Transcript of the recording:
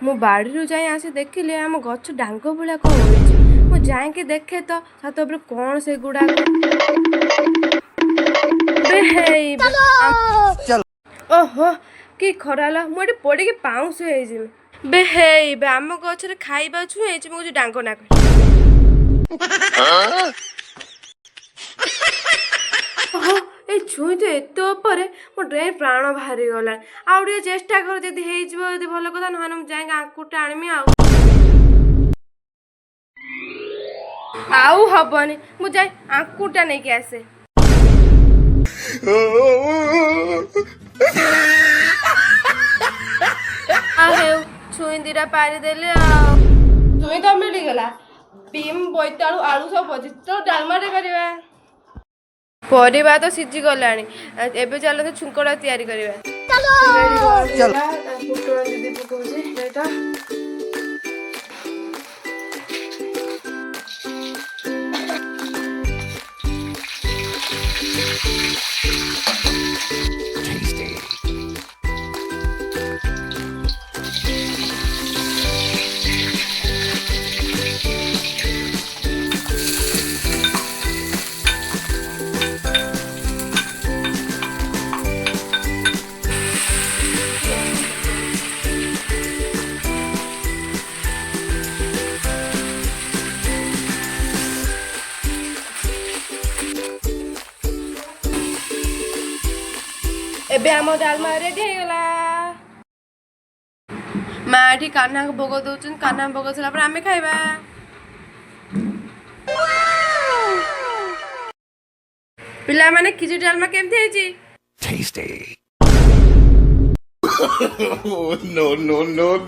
ମୁଁ ବାଡ଼ିରୁ ଯାଇ ଆସି ଦେଖିଲି ଆମ ଗଛ ଡାଙ୍ଗ ଭଳିଆ କ'ଣ ହୋଇଛି। ମୁଁ ଯାଇକି ଦେଖେ ତ ଛାତ ଉପରେ କ'ଣ ସେଗୁଡ଼ାକ। ବେ ହେଇ ଓହୋ କି ଖରା ହେଲା, ମୁଁ ଏଠି ପଡ଼ିକି ପାଉଁଶ ହେଇଯିବି। ବେ ହେଇ ଆମ ଗଛରେ ଖାଇବା ଛୁଁ ହେଇଛି, ମୁଁ କହୁଛି ଡାଙ୍ଗ ନା ଓହୋ ଏଇ ଛୁଇଁ ତ ଏତେ ଉପରେ, ମୋ ଡ୍ରେନ୍ ପ୍ରାଣ ବାହାରିଗଲାଣି। ଆଉ ଟିକେ ଚେଷ୍ଟା କର, ଯଦି ହେଇଯିବ ଯଦି ଭଲ କଥା, ନହେଲେ ମୁଁ ଯାଇକି ଆଙ୍କୁଟା ଆଣିମି। ଆଉ ହବନି, ମୁଁ ଯାଇ ଆଙ୍କୁଟା ନେଇକି ଆସେ। ହେଉ ଛୁଇଁ ଦିଟା ପାରିଦେଲି ଆଉ। ଛୁଇଁ ତ ମିଳିଗଲା। ବିମ୍ ବୋଇତାଳୁ ଆଳୁ ସବୁ ଅଛି, ତ ଡାଲମାଟେ କରିବା। ପରିବା ତ ସିଝି ଗଲାଣି, ଏବେ ଚାଲନ୍ତୁ ଛୁଙ୍କଟା ତିଆରି କରିବା। ପୋଟଳ ଦିଦି ପକଉଛି ସେଇଟା। ଏବେ ଆମ ଡାଲମା ରେଡି ହେଇଗଲା। ମା ଏଠି କାହ୍ନାକୁ ଭୋଗ ଦଉଛନ୍ତି, କାହ୍ନା ଭୋଗ ସରିଲା ପରେ ଆମେ ଖାଇବା। ପିଲାମାନେ ଖିଚୁଡ଼ି ଡାଲମା କେମିତି ହେଇଛି? Tasty. No, no, no.